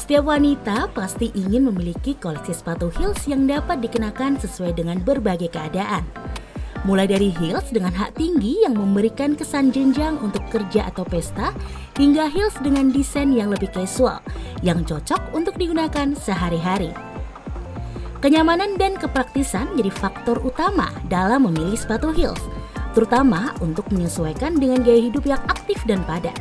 Setiap wanita pasti ingin memiliki koleksi sepatu heels yang dapat dikenakan sesuai dengan berbagai keadaan. Mulai dari heels dengan hak tinggi yang memberikan kesan jenjang untuk kerja atau pesta, hingga heels dengan desain yang lebih casual, yang cocok untuk digunakan sehari-hari. Kenyamanan dan kepraktisan menjadi faktor utama dalam memilih sepatu heels, terutama untuk menyesuaikan dengan gaya hidup yang aktif dan padat.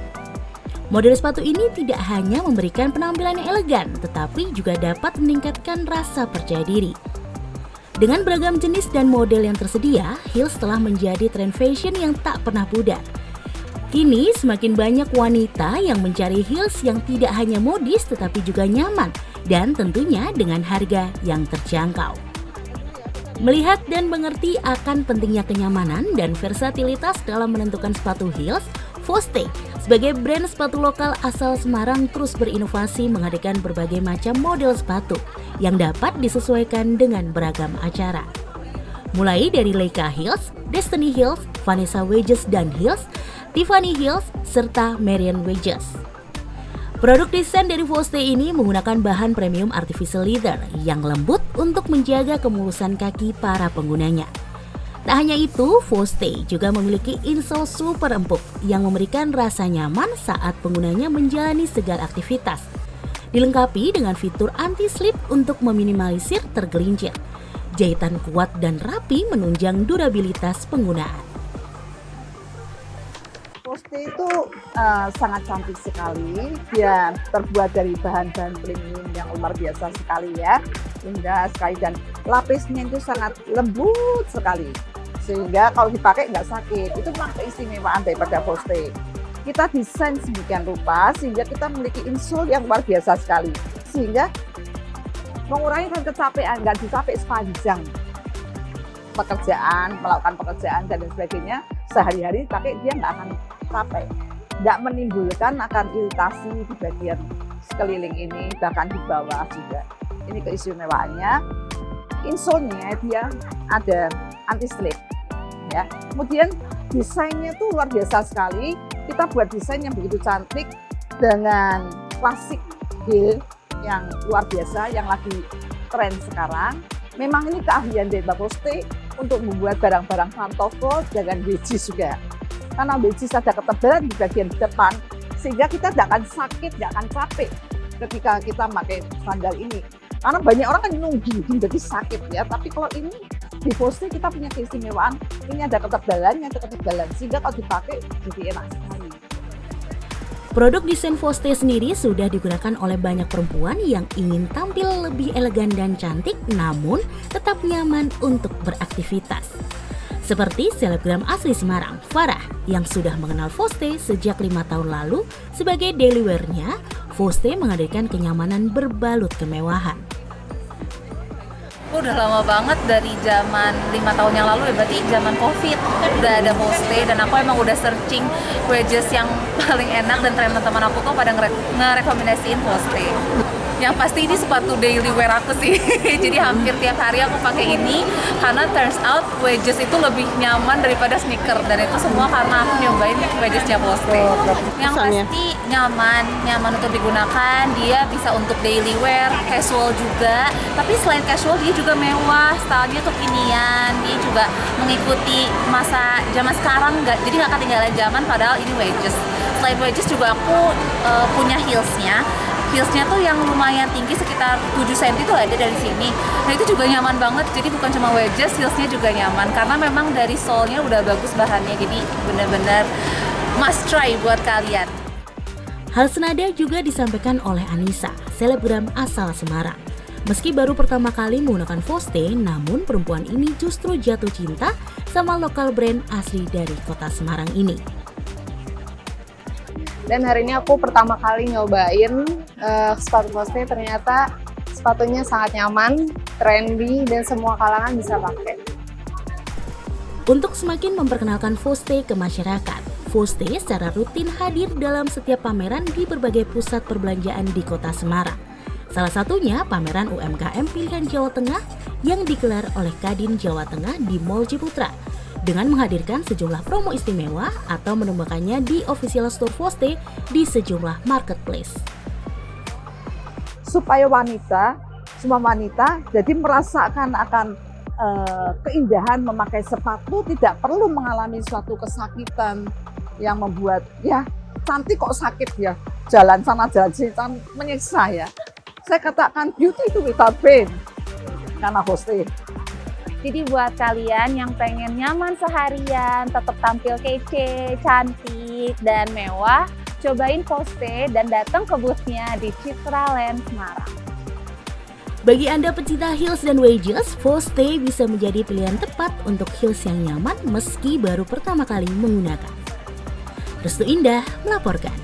Model sepatu ini tidak hanya memberikan penampilan yang elegan, tetapi juga dapat meningkatkan rasa percaya diri. Dengan beragam jenis dan model yang tersedia, heels telah menjadi tren fashion yang tak pernah pudar. Kini semakin banyak wanita yang mencari heels yang tidak hanya modis tetapi juga nyaman dan tentunya dengan harga yang terjangkau. Melihat dan mengerti akan pentingnya kenyamanan dan versatilitas dalam menentukan sepatu heels, Foste sebagai brand sepatu lokal asal Semarang terus berinovasi menghadirkan berbagai macam model sepatu yang dapat disesuaikan dengan beragam acara. Mulai dari Leica Heels, Destiny Heels, Vanessa Wedges dan Heels, Tiffany Heels, serta Marian Wedges. Produk desain dari Foste ini menggunakan bahan premium artificial leather yang lembut untuk menjaga kemulusan kaki para penggunanya. Tak hanya itu, Foste juga memiliki insole super empuk yang memberikan rasa nyaman saat penggunanya menjalani segala aktivitas. Dilengkapi dengan fitur anti-slip untuk meminimalisir tergelincir. Jahitan kuat dan rapi menunjang durabilitas penggunaan. Foste itu sangat cantik sekali. Dia terbuat dari bahan-bahan premium yang luar biasa sekali ya. Indah sekali dan lapisnya itu sangat lembut sekali. Sehingga kalau dipakai nggak sakit. Itu memang keistimewaan daripada Foste. Kita desain sedemikian rupa sehingga kita memiliki insole yang luar biasa sekali. Sehingga mengurangi kecapean, nggak capek sepanjang pekerjaan, melakukan pekerjaan dan sebagainya. Sehari-hari pakai dia nggak akan capek. Nggak menimbulkan akan iritasi di bagian sekeliling ini, bahkan di bawah juga. Ini keistimewaannya. Insole-nya dia ada anti-slip. Ya. Kemudian desainnya tuh luar biasa sekali. Kita buat desain yang begitu cantik dengan klasik heel yang luar biasa yang lagi tren sekarang. Memang ini keahlian dari Mbak Foste untuk membuat barang-barang pantofel dengan wedges juga. Karena wedges ada ketebalan di bagian depan sehingga kita tidak akan sakit, tidak akan capek ketika kita pakai sandal ini. Karena banyak orang kan nunggu jadi sakit ya, tapi kalau ini di Foste kita punya keistimewaan, ini ada ketebalannya, sehingga kalau dipakai jadi enak sekali. Produk desain Foste sendiri sudah digunakan oleh banyak perempuan yang ingin tampil lebih elegan dan cantik, namun tetap nyaman untuk beraktivitas. Seperti selebgram asli Semarang, Farah, yang sudah mengenal Foste sejak 5 tahun lalu sebagai daily wear-nya. Foste menghadirkan kenyamanan berbalut kemewahan. Udah lama banget dari zaman 5 tahun yang lalu ya, berarti zaman COVID udah ada Foste dan aku emang udah searching wedges yang paling enak dan teman-teman aku tuh pada ngerekomendasiin Foste. Yang pasti ini sepatu daily wear aku sih, jadi hampir tiap hari aku pakai ini karena turns out wedges itu lebih nyaman daripada sneaker dan itu semua karena aku nyobain wedgesnya Foste. Yang pasti nyaman untuk digunakan, dia bisa untuk daily wear, casual juga, tapi selain casual dia juga mewah, stylenya kekinian, dia juga mengikuti masa zaman sekarang, jadi nggak ketinggalan zaman padahal ini wedges. Selain wedges juga aku punya heelsnya tuh yang lumayan tinggi sekitar 7 cm itu ada dari sini. Nah itu juga nyaman banget, jadi bukan cuma wedges, heelsnya juga nyaman karena memang dari sole-nya udah bagus bahannya, jadi benar-benar must try buat kalian. Hal senada juga disampaikan oleh Anissa, selebgram asal Semarang. Meski baru pertama kali menggunakan Foste, namun perempuan ini justru jatuh cinta sama lokal brand asli dari kota Semarang ini. Dan hari ini aku pertama kali nyobain sepatu Foste, ternyata sepatunya sangat nyaman, trendy, dan semua kalangan bisa pakai. Untuk semakin memperkenalkan Foste ke masyarakat, Foste secara rutin hadir dalam setiap pameran di berbagai pusat perbelanjaan di kota Semarang. Salah satunya pameran UMKM pilihan Jawa Tengah yang digelar oleh Kadin Jawa Tengah di Mall Ciputra, dengan menghadirkan sejumlah promo istimewa atau menemukannya di official store Foste di sejumlah marketplace. supaya semua wanita jadi merasakan akan keindahan memakai sepatu, tidak perlu mengalami suatu kesakitan yang membuat ya cantik kok sakit ya, jalan sana jalan sini menyiksa ya. Saya katakan beauty itu without pain karena hosting. Jadi buat kalian yang pengen nyaman seharian, tetap tampil kece, cantik, dan mewah, cobain Poste dan datang ke booth-nya di Citra Land Semarang. Bagi Anda pecinta heels dan wedges, Poste bisa menjadi pilihan tepat untuk heels yang nyaman meski baru pertama kali menggunakan. Restu Indah melaporkan.